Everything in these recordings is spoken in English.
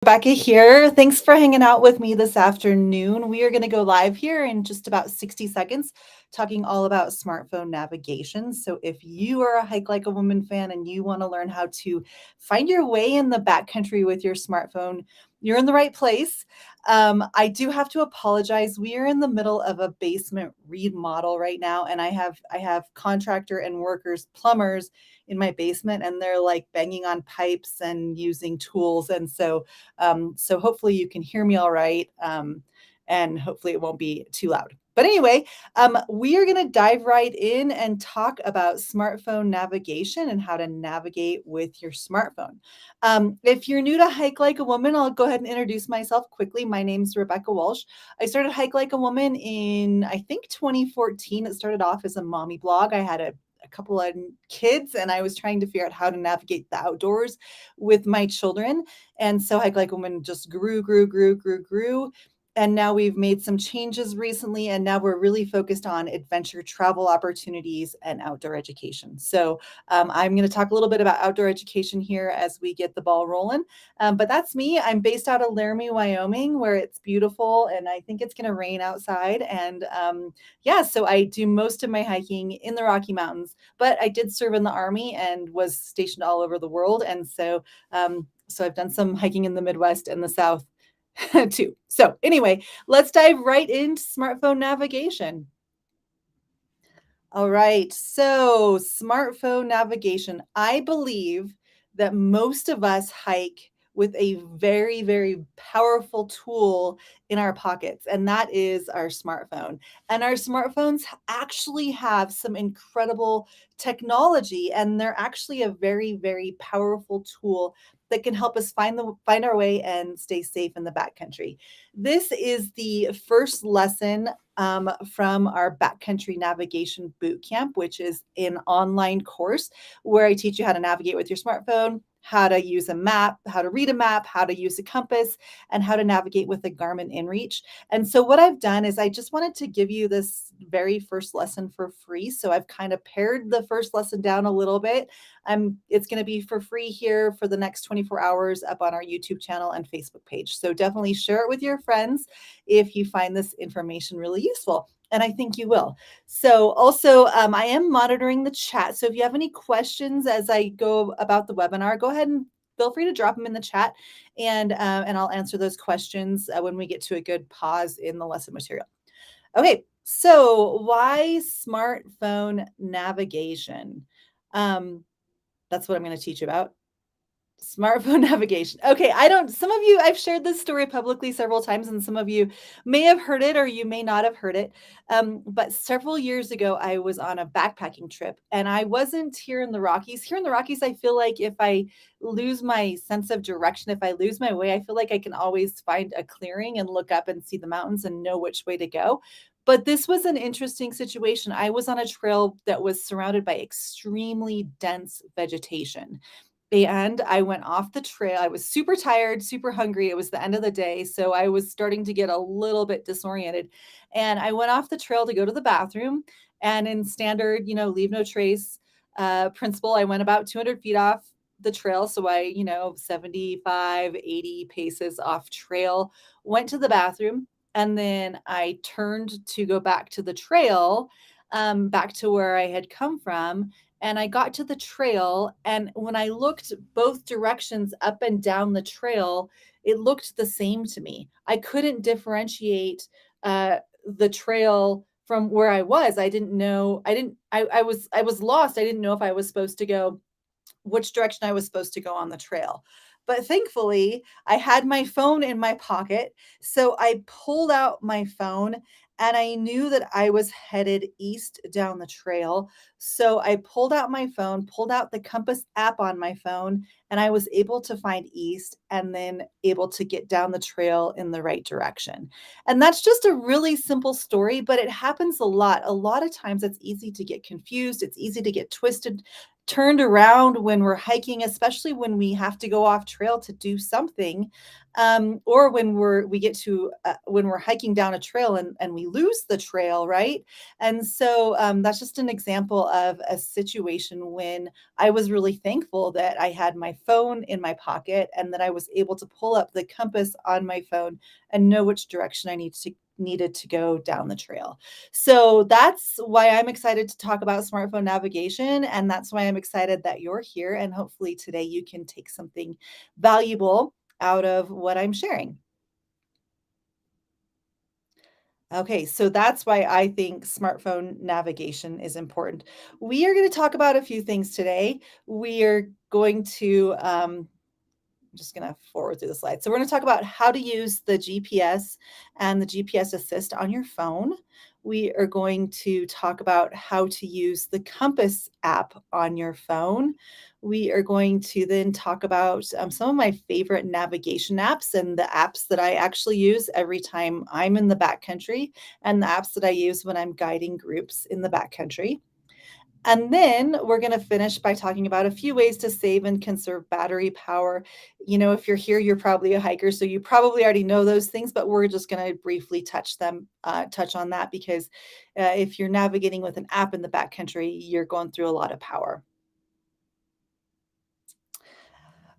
Rebecca here. Thanks for hanging out with me this afternoon. We are going to go live here in just about 60 seconds, talking all about smartphone navigation. So, if you are a Hike Like a Woman fan and you want to learn how to find your way in the backcountry with your smartphone, you're in the right place. I do have to apologize. We are in the middle of a basement remodel right now, and I have contractor and workers, plumbers in my basement, and they're like banging on pipes and using tools, and so hopefully you can hear me all right. And hopefully it won't be too loud. But anyway, we are going to dive right in and talk about smartphone navigation and how to navigate with your smartphone. If you're new to Hike Like a Woman, I'll go ahead and introduce myself quickly. My name's Rebecca Walsh. I started Hike Like a Woman in, I think, 2014. It started off as a mommy blog. I had a couple of kids and I was trying to figure out how to navigate the outdoors with my children. And so Hike Like a Woman just grew. And now we've made some changes recently, and now we're really focused on adventure travel opportunities and outdoor education. So I'm going to talk a little bit about outdoor education here as we get the ball rolling. But that's me. I'm based out of Laramie, Wyoming, where it's beautiful, and I think it's going to rain outside. And yeah, so I do most of my hiking in the Rocky Mountains, but I did serve in the Army and was stationed all over the world. And so I've done some hiking in the Midwest and the South too. So anyway, let's dive right into smartphone navigation. All right. So, smartphone navigation. I believe that most of us hike with a very, very powerful tool in our pockets, and that is our smartphone. And our smartphones actually have some incredible technology, and they're actually a very, very powerful tool that can help us find our way and stay safe in the backcountry. This is the first lesson from our backcountry navigation boot camp, which is an online course where I teach you how to navigate with your smartphone, how to use a map, how to read a map, how to use a compass, and how to navigate with a Garmin InReach. And so, what I've done is I just wanted to give you this very first lesson for free. So, I've kind of pared the first lesson down a little bit. It's going to be for free here for the next 24 hours up on our YouTube channel and Facebook page. So, definitely share it with your friends if you find this information really useful. And I think you will. So, also, I am monitoring the chat. So, if you have any questions as I go about the webinar, go ahead and feel free to drop them in the chat, and I'll answer those questions when we get to a good pause in the lesson material. Okay, so why smartphone navigation? Um, that's what I'm going to teach you about. Smartphone navigation. Okay, some of you, I've shared this story publicly several times, and some of you may have heard it or you may not have heard it. But several years ago, I was on a backpacking trip and I wasn't here in the Rockies. Here in the Rockies, I feel like if I lose my sense of direction, if I lose my way, I feel like I can always find a clearing and look up and see the mountains and know which way to go. But this was an interesting situation. I was on a trail that was surrounded by extremely dense vegetation, and I went off the trail. I was super tired, super hungry. It was the end of the day, so I was starting to get a little bit disoriented. And I went off the trail to go to the bathroom. And in standard, leave no trace principle, I went about 200 feet off the trail. So 75, 80 paces off trail, went to the bathroom. And then I turned to go back to the trail, back to where I had come from, and I got to the trail. And when I looked both directions up and down the trail, it looked the same to me. I couldn't differentiate the trail from where I was. I didn't know. I was lost. I didn't know if I was supposed to go which direction I was supposed to go on the trail. But thankfully, I had my phone in my pocket. So I pulled out my phone and I knew that I was headed east down the trail. So I pulled out my phone, pulled out the compass app on my phone, and I was able to find east and then able to get down the trail in the right direction. And that's just a really simple story, but it happens a lot. A lot of times it's easy to get confused, it's easy to get twisted, turned around when we're hiking, especially when we have to go off trail to do something, or when we're hiking down a trail and we lose the trail, right? And so that's just an example of a situation when I was really thankful that I had my phone in my pocket and that I was able to pull up the compass on my phone and know which direction I needed to go down the trail. So that's why I'm excited to talk about smartphone navigation, and that's why I'm excited that you're here, and hopefully today you can take something valuable out of what I'm sharing. Okay, so that's why I think smartphone navigation is important. We are going to talk about a few things today. We are going to I'm just going to forward through the slide. So we're going to talk about how to use the GPS and the GPS assist on your phone. We are going to talk about how to use the Compass app on your phone. We are going to then talk about some of my favorite navigation apps and the apps that I actually use every time I'm in the backcountry, and the apps that I use when I'm guiding groups in the backcountry. And then we're going to finish by talking about a few ways to save and conserve battery power. If you're here, you're probably a hiker, so you probably already know those things, but we're just going to briefly touch on that because if you're navigating with an app in the backcountry, you're going through a lot of power.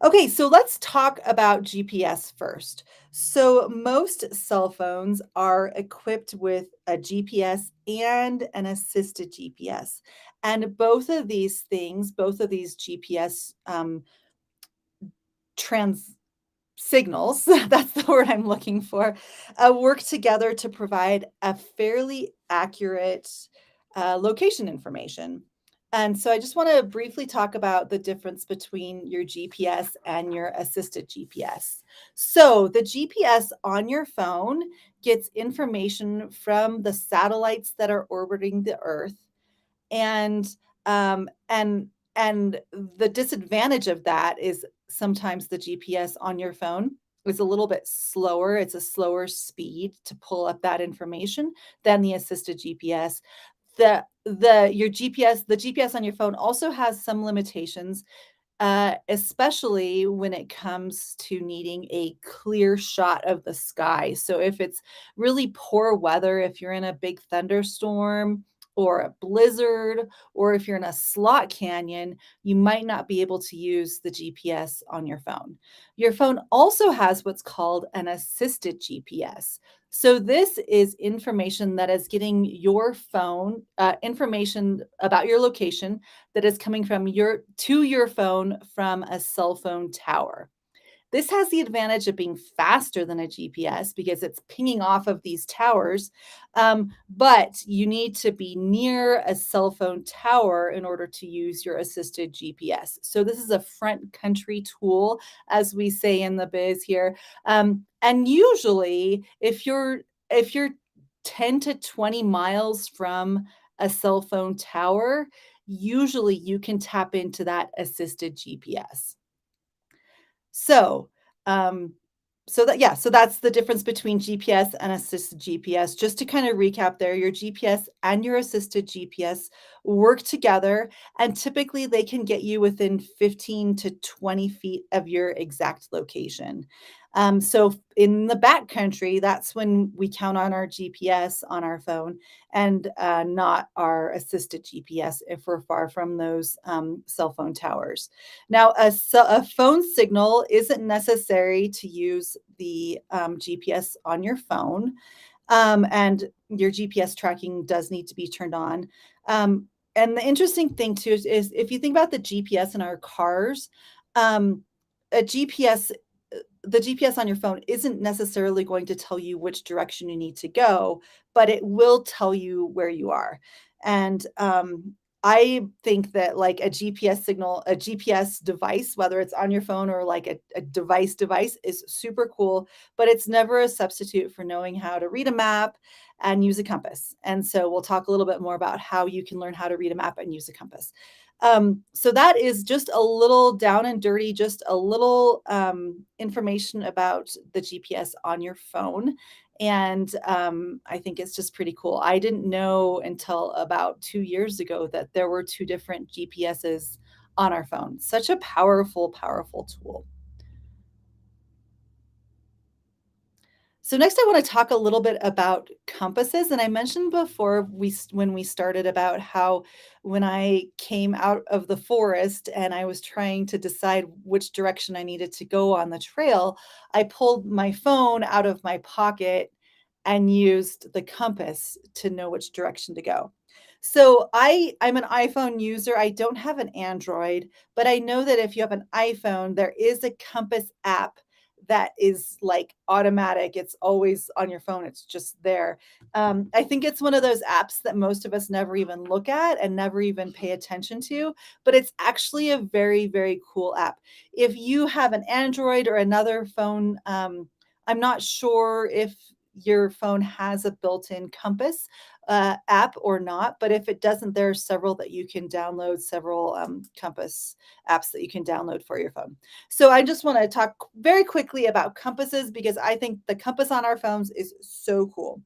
Okay, so let's talk about GPS first. So, most cell phones are equipped with a GPS and an assisted GPS. And both of these things, both of these GPS trans signals, that's the word I'm looking for, work together to provide a fairly accurate location information. And so I just want to briefly talk about the difference between your GPS and your assisted GPS. So the GPS on your phone gets information from the satellites that are orbiting the Earth, and um and and the disadvantage of that is sometimes the GPS on your phone is a little bit slower. It's a slower speed to pull up that information than the assisted GPS. The GPS on your phone also has some limitations, especially when it comes to needing a clear shot of the sky. So if it's really poor weather, if you're in a big thunderstorm or a blizzard, or if you're in a slot canyon, you might not be able to use the GPS on your phone. Your phone also has what's called an assisted GPS. So this is information that is getting your phone information about your location that is coming from your phone from a cell phone tower. This has the advantage of being faster than a GPS because it's pinging off of these towers. But you need to be near a cell phone tower in order to use your assisted GPS. So this is a front country tool, as we say in the biz here. And usually, if you're 10 to 20 miles from a cell phone tower, usually you can tap into that assisted GPS. So, um, so that's the difference between GPS and assisted GPS. Just to kind of recap there, your GPS and your assisted GPS work together, and typically they can get you within 15 to 20 feet of your exact location. So in the backcountry, that's when we count on our GPS on our phone and not our assisted GPS if we're far from those cell phone towers. Now, a phone signal isn't necessary to use the GPS on your phone, and your GPS tracking does need to be turned on. And the interesting thing too is if you think about the GPS in our cars, um, a GPS the GPS on your phone isn't necessarily going to tell you which direction you need to go, but it will tell you where you are. And I think that like a GPS device, whether it's on your phone or like a device is super cool, but it's never a substitute for knowing how to read a map and use a compass. And so we'll talk a little bit more about how you can learn how to read a map and use a compass. So that is just a little down and dirty, just a little information about the GPS on your phone. And I think it's just pretty cool. I didn't know until about 2 years ago that there were two different GPSs on our phone. Such a powerful, powerful tool. So next I want to talk a little bit about compasses. And I mentioned before when we started about how when I came out of the forest and I was trying to decide which direction I needed to go on the trail, I pulled my phone out of my pocket and used the compass to know which direction to go. So I'm an iPhone user. I don't have an Android, but I know that if you have an iPhone, there is a compass app that is like automatic. It's always on your phone. It's just there. I think it's one of those apps that most of us never even look at and never even pay attention to, but it's actually a very, very cool app. If you have an Android or another phone, I'm not sure if your phone has a built-in compass app or not, but if it doesn't, there are several that you can download, several compass apps that you can download for your phone. So I just want to talk very quickly about compasses because I think the compass on our phones is so cool.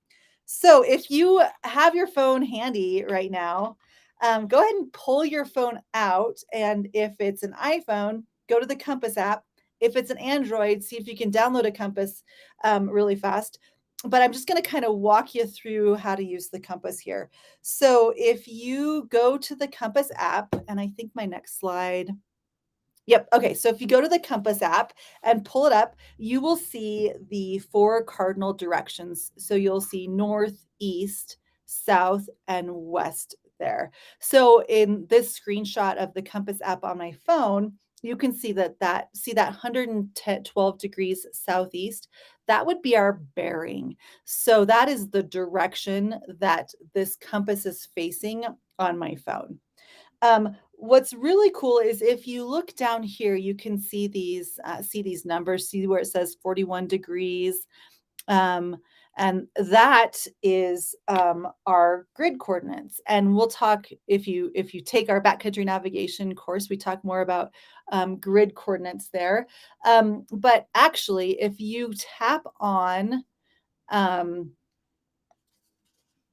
So if you have your phone handy right now, go ahead and pull your phone out. And if it's an iPhone, go to the compass app. If it's an Android, see if you can download a compass really fast. But I'm just going to kind of walk you through how to use the compass here. So if you go to the compass app, and I think my next slide. Yep. Okay. So if you go to the compass app and pull it up, you will see the four cardinal directions. So you'll see north, east, south, and west there. So in this screenshot of the compass app on my phone, you can see that 112 degrees southeast. That would be our bearing. So that is the direction that this compass is facing on my phone. What's really cool is if you look down here, you can see these numbers, see where it says 41 degrees. Um, and that is our grid coordinates. And we'll talk if you take our backcountry navigation course, we talk more about grid coordinates there. But actually, if you tap on um,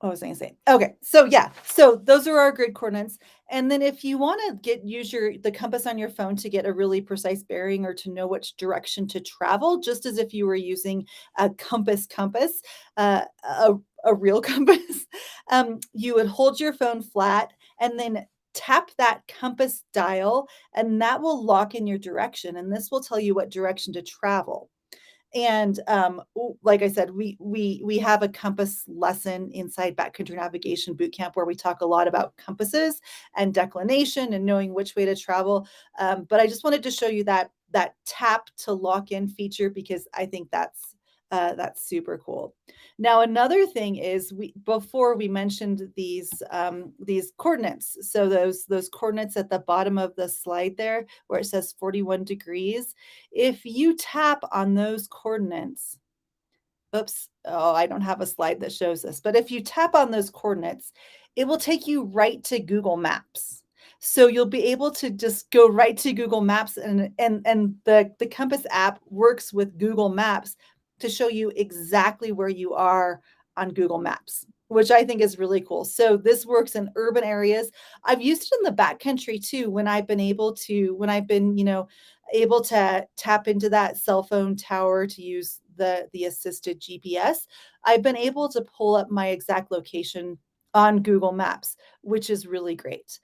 what was I gonna say? Okay, so yeah, so those are our grid coordinates. And then if you want to use the compass on your phone to get a really precise bearing or to know which direction to travel, just as if you were using a compass, a real compass, you would hold your phone flat and then tap that compass dial, and that will lock in your direction. And this will tell you what direction to travel. And like I said, we have a compass lesson inside backcountry navigation boot camp where we talk a lot about compasses and declination and knowing which way to travel. But I just wanted to show you that tap to lock in feature because I think that's super cool. Now, another thing is we before we mentioned these coordinates. So those coordinates at the bottom of the slide there where it says 41 degrees. If you tap on those coordinates, oops, oh, I don't have a slide that shows this, but if you tap on those coordinates, it will take you right to Google Maps. So you'll be able to just go right to Google Maps and the Compass app works with Google Maps to show you exactly where you are on Google Maps, which I think is really cool. So this works in urban areas. I've used it in the backcountry too when I've been, able to tap into that cell phone tower to use the assisted GPS. I've been able to pull up my exact location on Google Maps, which is really great.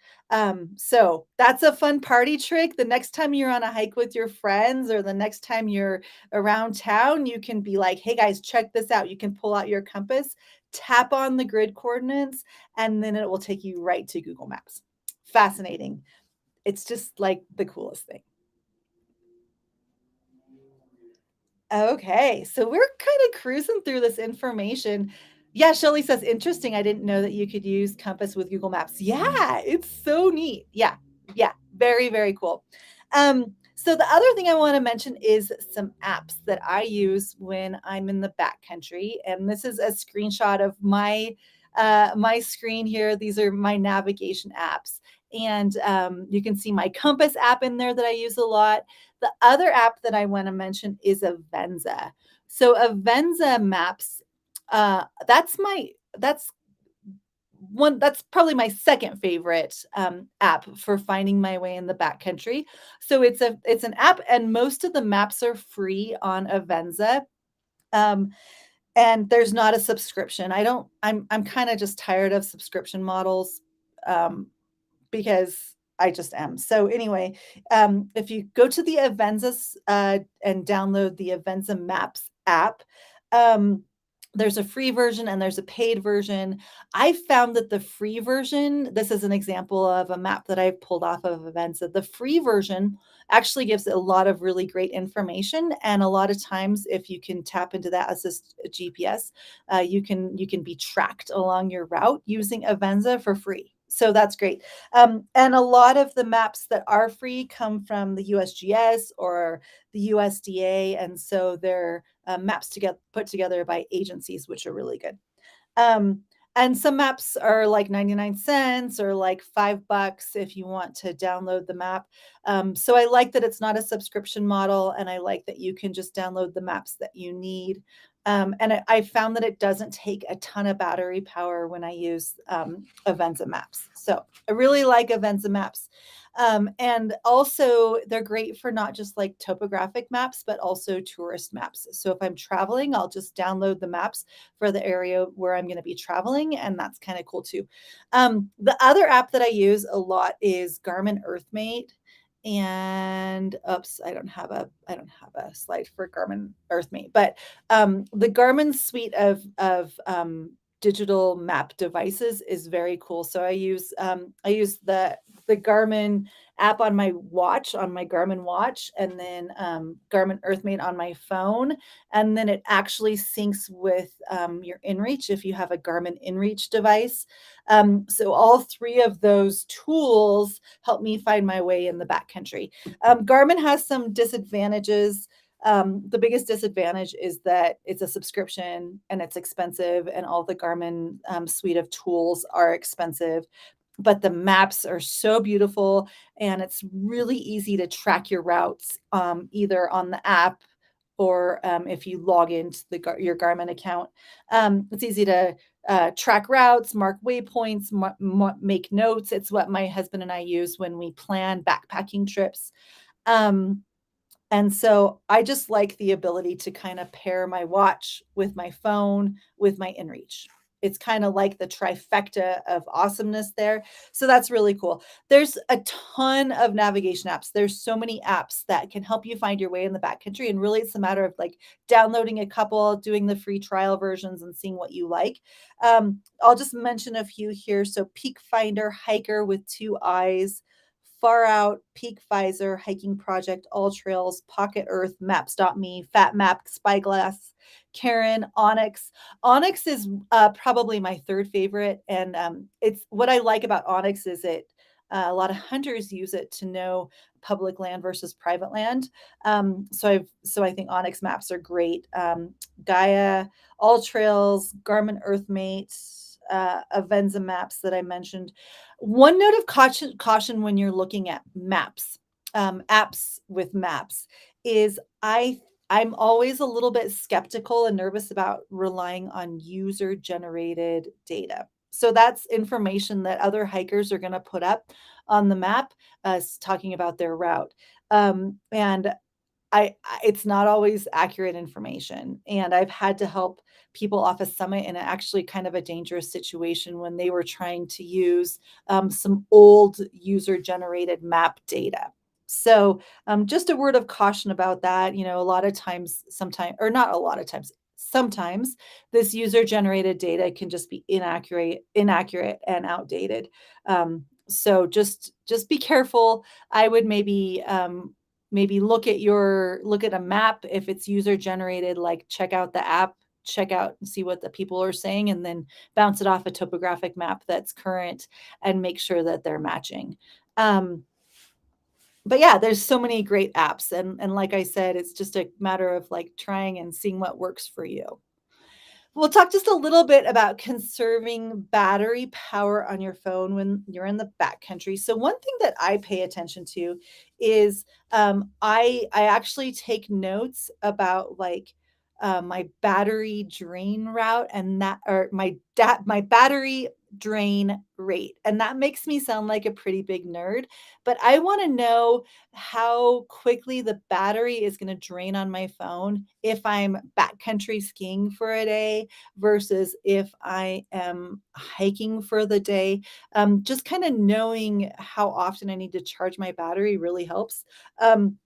So that's a fun party trick. The next time you're on a hike with your friends or the next time you're around town, you can be like, hey guys, check this out. You can pull out your compass, tap on the grid coordinates, and then it will take you right to Google Maps. Fascinating. It's just like the coolest thing. Okay, so we're kind of cruising through this information. Yeah, Shelly says, interesting. I didn't know that you could use Compass with Google Maps. Yeah, it's so neat. Yeah, yeah, very, very cool. So the other thing I want to mention is some apps that I use when I'm in the backcountry, and this is a screenshot of my screen here. These are my navigation apps, and you can see my Compass app in there that I use a lot. The other app that I want to mention is Avenza. So Avenza Maps, that's that's probably my second favorite app for finding my way in the backcountry. So it's an app, and most of the maps are free on Avenza. Um, and there's not a subscription. I don't I'm kinda just tired of subscription models, um, because I just am. So anyway, if you go to the Avenza and download the Avenza Maps app, um, there's a free version and there's a paid version. I found that the free version, this is an example of a map that I pulled off of Avenza. The free version actually gives a lot of really great information, and a lot of times, if you can tap into that as a GPS, you can be tracked along your route using Avenza for free. So that's great. And a lot of the maps that are free come from the USGS or the USDA, and so they're maps to get put together by agencies, which are really good. Um, and some maps are like 99 cents or like $5 if you want to download the map. So I like that it's not a subscription model, and I like that you can just download the maps that you need. And I found that it doesn't take a ton of battery power when I use Avenza Maps. So I really like Avenza Maps. And also, they're great for not just like topographic maps, but also tourist maps. So if I'm traveling, I'll just download the maps for the area where I'm going to be traveling, and that's kind of cool too. The other app that I use a lot is Garmin Earthmate. And oops, I don't have a slide for Garmin Earthmate, but the Garmin suite of digital map devices is very cool. So I use the Garmin app on my watch, on my Garmin watch, and then Garmin Earthmate on my phone, and then it actually syncs with your InReach if you have a Garmin InReach device. So all three of those tools help me find my way in the backcountry. Garmin has some disadvantages. The biggest disadvantage is that it's a subscription and it's expensive, and all the Garmin suite of tools are expensive. But the maps are so beautiful, and it's really easy to track your routes, either on the app or if you log into your Garmin account. It's easy to track routes, mark waypoints, make notes. It's what my husband and I use when we plan backpacking trips. Um, and so I just like the ability to kind of pair my watch with my phone with my inReach. It's kind of like the trifecta of awesomeness there. So that's really cool. There's a ton of navigation apps. There's so many apps that can help you find your way in the backcountry. And really, it's a matter of like downloading a couple, doing the free trial versions, and seeing what you like. I'll just mention a few here. So Peak Finder, Hiker with two eyes, Far Out, Peak Visor, Hiking Project, All Trails, Pocket Earth, Maps.me, Fat Map, Spyglass, Karen, Onyx. Onyx is probably my third favorite, and it's what I like about Onyx is a lot of hunters use it to know public land versus private land. So I think Onyx maps are great. Gaia, All Trails, Garmin Earthmate, Avenza Maps that I mentioned. One note of caution when you're looking at maps, apps with maps, is I'm always a little bit skeptical and nervous about relying on user generated data. So that's information that other hikers are going to put up on the map, talking about their route. And it's not always accurate information, and I've had to help people off a summit in actually kind of a dangerous situation when they were trying to use some old user generated map data. So just a word of caution about that. You know, a lot of times, sometimes, or not a lot of times, sometimes this user generated data can just be inaccurate and outdated. So just be careful. I would maybe look at a map. If it's user generated, like check out the app, check out and see what the people are saying, and then bounce it off a topographic map that's current and make sure that they're matching. um, but yeah, there's so many great apps, and like I said, it's just a matter of like trying and seeing what works for you. We'll talk just a little bit about conserving battery power on your phone when you're in the backcountry. So one thing that I pay attention to is I actually take notes about like my battery drain route, and that or my battery drain rate. And that makes me sound like a pretty big nerd, but I want to know how quickly the battery is going to drain on my phone if I'm backcountry skiing for a day versus if I am hiking for the day. Just kind of knowing how often I need to charge my battery really helps. Um,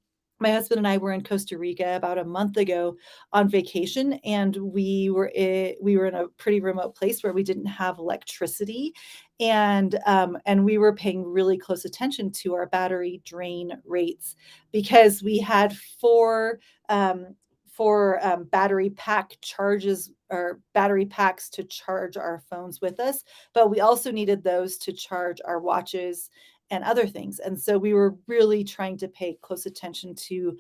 my husband and I were in Costa Rica about a month ago on vacation, and we were in a pretty remote place where we didn't have electricity, and we were paying really close attention to our battery drain rates because we had um, four battery pack charges or battery packs to charge our phones with us, but we also needed those to charge our watches and other things. And so we were really trying to pay close attention to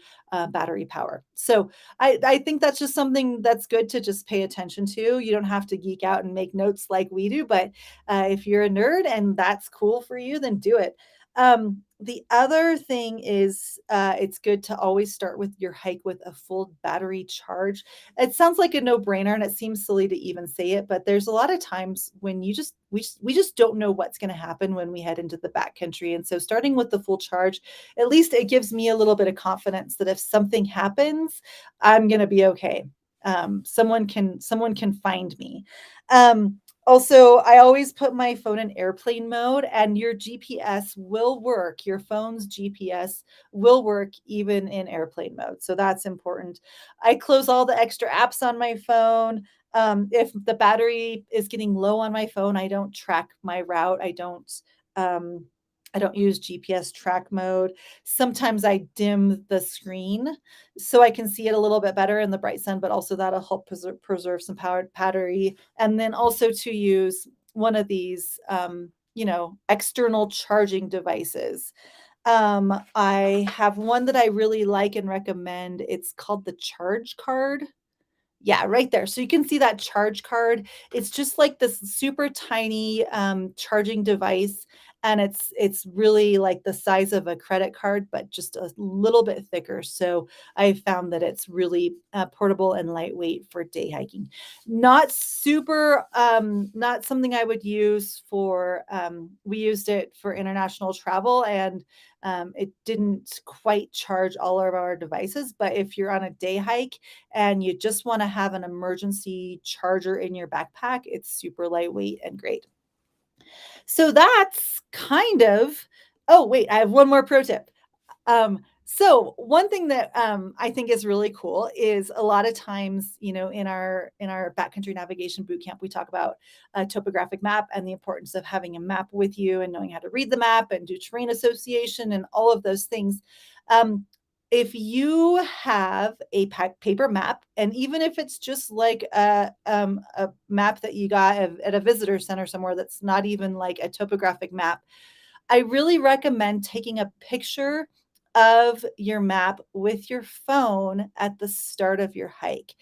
battery power. So I think that's just something that's good to just pay attention to. You don't have to geek out and make notes like we do, but if you're a nerd and that's cool for you, then do it. The other thing is it's good to always start with your hike with a full battery charge. It sounds like a no-brainer and it seems silly to even say it, but there's a lot of times when we just don't know what's going to happen when we head into the backcountry. And so starting with the full charge, at least it gives me a little bit of confidence that if something happens, I'm going to be okay. Someone can find me. Also, I always put my phone in airplane mode, and your GPS will work. Your phone's GPS will work even in airplane mode. So that's important. I close all the extra apps on my phone. If the battery is getting low on my phone, I don't track my route. Um, I don't use GPS track mode. Sometimes I dim the screen so I can see it a little bit better in the bright sun, but also that'll help preserve some powered battery. And then also to use one of these, external charging devices. I have one that I really like and recommend. It's called the Charge Card. Yeah, right there. So you can see that charge card. It's just like this super tiny charging device, and it's really like the size of a credit card, but just a little bit thicker. So I found that it's really portable and lightweight for day hiking. Not something I would use for. We used it for international travel, and it didn't quite charge all of our devices. But if you're on a day hike and you just want to have an emergency charger in your backpack, it's super lightweight and great. So that's kind of oh, wait, I have one more pro tip. So one thing that I think is really cool is a lot of times, in our backcountry navigation boot camp, we talk about a topographic map and the importance of having a map with you and knowing how to read the map and do terrain association and all of those things. Um, if you have a paper map, and even if it's just like a map that you got at a visitor center somewhere that's not even like a topographic map, I really recommend taking a picture of your map with your phone at the start of your hike.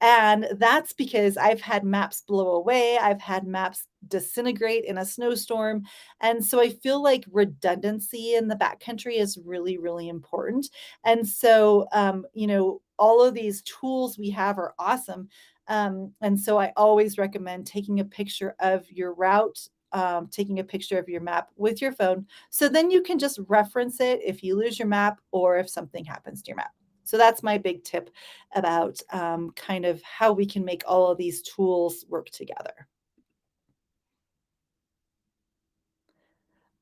And that's because I've had maps blow away, I've had maps disintegrate in a snowstorm. And so I feel like redundancy in the backcountry is really, really important. And so, all of these tools we have are awesome. And so I always recommend taking a picture of your route, taking a picture of your map with your phone. So then you can just reference it if you lose your map or if something happens to your map. So that's my big tip about kind of how we can make all of these tools work together.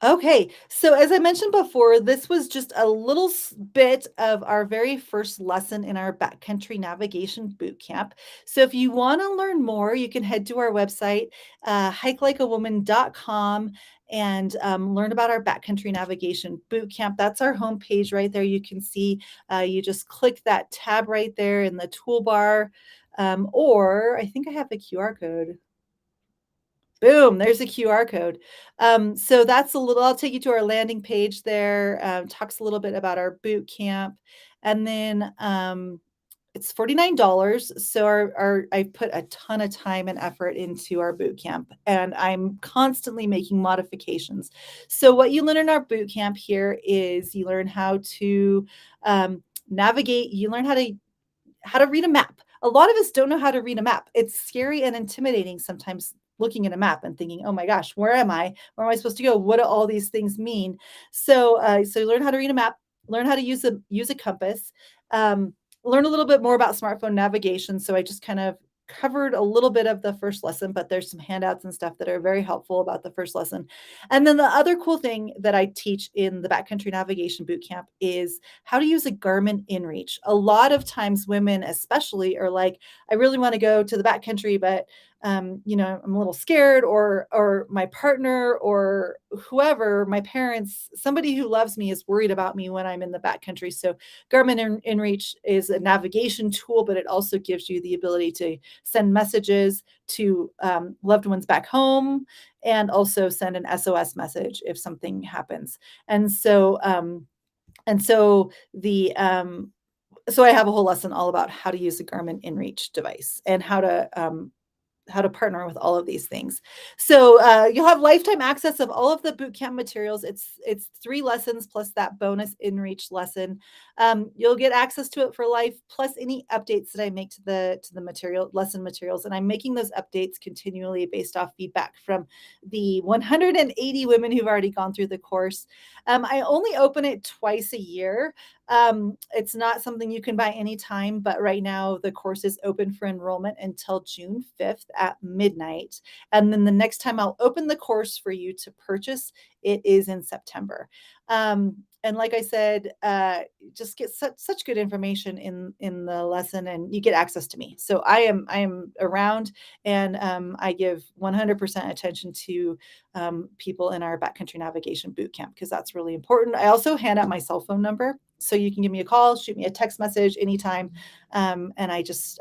Okay, so as I mentioned before, this was just a little bit of our very first lesson in our backcountry navigation boot camp. So if you want to learn more, you can head to our website, hikelikeawoman.com, and learn about our backcountry navigation boot camp. That's our homepage right there. You can see, you just click that tab right there in the toolbar, or I think I have a QR code. Boom, there's a QR code. So that's a little I'll take you to our landing page there, talks a little bit about our boot camp, and then, it's $49. So I put a ton of time and effort into our boot camp, and I'm constantly making modifications. So what you learn in our boot camp here is you learn how to, navigate, you learn how to read a map. A lot of us don't know how to read a map. It's scary and intimidating sometimes looking at a map and thinking, oh my gosh, where am I? Where am I supposed to go? What do all these things mean? So learn how to read a map, learn how to use a compass, um, learn a little bit more about smartphone navigation. So I just kind of covered a little bit of the first lesson, but there's some handouts and stuff that are very helpful about the first lesson. And then the other cool thing that I teach in the Backcountry Navigation Bootcamp is how to use a Garmin InReach. A lot of times women especially are like, I really want to go to the backcountry, but I'm a little scared, or my partner or whoever, my parents, somebody who loves me is worried about me when I'm in the backcountry. So Garmin InReach is a navigation tool, but it also gives you the ability to send messages to loved ones back home, and also send an SOS message if something happens. And so and so the so I have a whole lesson all about how to use a Garmin InReach device and how to partner with all of these things. So you'll have lifetime access of all of the bootcamp materials. It's 3 lessons plus that bonus InReach lesson. You'll get access to it for life, plus any updates that I make to the lesson materials. And I'm making those updates continually based off feedback from the 180 women who've already gone through the course. I only open it twice a year. It's not something you can buy anytime, but right now the course is open for enrollment until June 5th at midnight. And then the next time I'll open the course for you to purchase, it is in September. And like I said, just get such good information in the lesson, and you get access to me. So I am around, and I give 100% attention to people in our backcountry navigation bootcamp, because that's really important. I also hand out my cell phone number, so you can give me a call, shoot me a text message anytime. And I just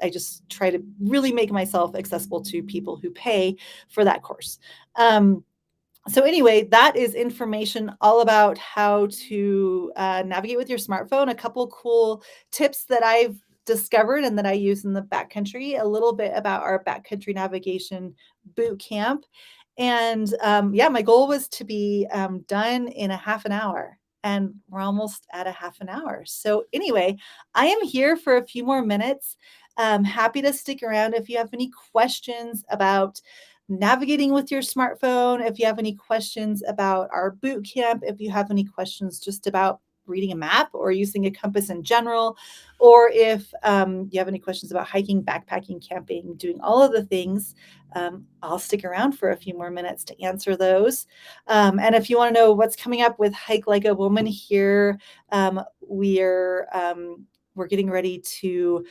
try to really make myself accessible to people who pay for that course. So anyway, that is information all about how to navigate with your smartphone. A couple cool tips that I've discovered and that I use in the backcountry, a little bit about our backcountry navigation boot camp. And yeah, my goal was to be done in a half an hour. And we're almost at a half an hour. So anyway, I am here for a few more minutes. Happy to stick around if you have any questions about navigating with your smartphone, if you have any questions about our boot camp, if you have any questions just about reading a map or using a compass in general, or if you have any questions about hiking, backpacking, camping, doing all of the things, I'll stick around for a few more minutes to answer those. And if you want to know what's coming up with Hike Like a Woman here, we're getting ready to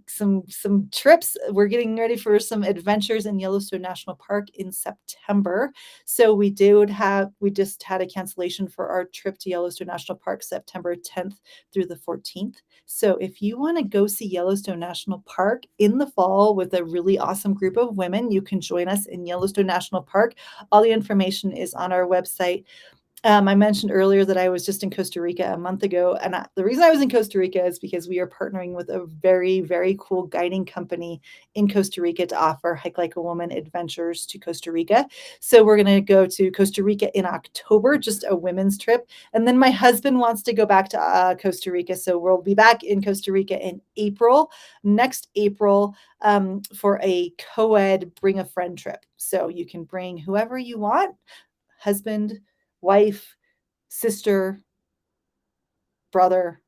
some trips. We're getting ready for some adventures in Yellowstone National Park in September. So we just had a cancellation for our trip to Yellowstone National Park, September 10th through the 14th. So if you want to go see Yellowstone National Park in the fall with a really awesome group of women, you can join us in Yellowstone National Park. All the information is on our website. I mentioned earlier that I was just in Costa Rica a month ago. And the reason I was in Costa Rica is because we are partnering with a very, very cool guiding company in Costa Rica to offer Hike Like a Woman adventures to Costa Rica. So we're going to go to Costa Rica in October, just a women's trip. And then my husband wants to go back to Costa Rica. So we'll be back in Costa Rica in April, next April, for a co-ed bring a friend trip. So you can bring whoever you want, husband, wife, sister, brother.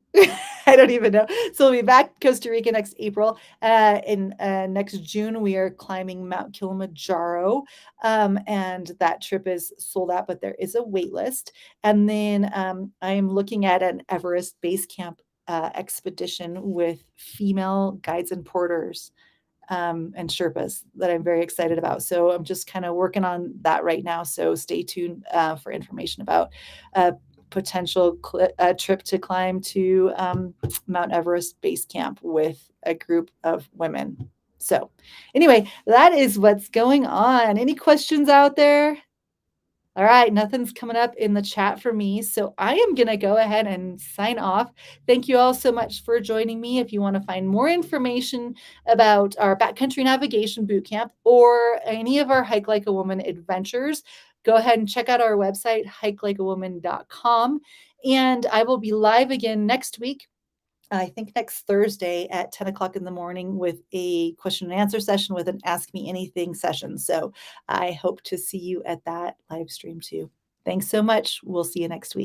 I don't even know. So we'll be back Costa Rica next April. In next June, we are climbing Mount Kilimanjaro, and that trip is sold out, but there is a wait list. And then I am looking at an Everest base camp expedition with female guides and porters, and Sherpas, that I'm very excited about. So I'm just kind of working on that right now. So stay tuned for information about a potential trip to climb to Mount Everest base camp with a group of women. So anyway, that is what's going on. Any questions out there? All right, nothing's coming up in the chat for me. So I am going to go ahead and sign off. Thank you all so much for joining me. If you want to find more information about our backcountry navigation bootcamp or any of our Hike Like a Woman adventures, go ahead and check out our website, hikelikeawoman.com. And I will be live again next week I think next Thursday at 10 o'clock in the morning with a question and answer session with an Ask Me Anything session. So I hope to see you at that live stream too. Thanks so much. We'll see you next week.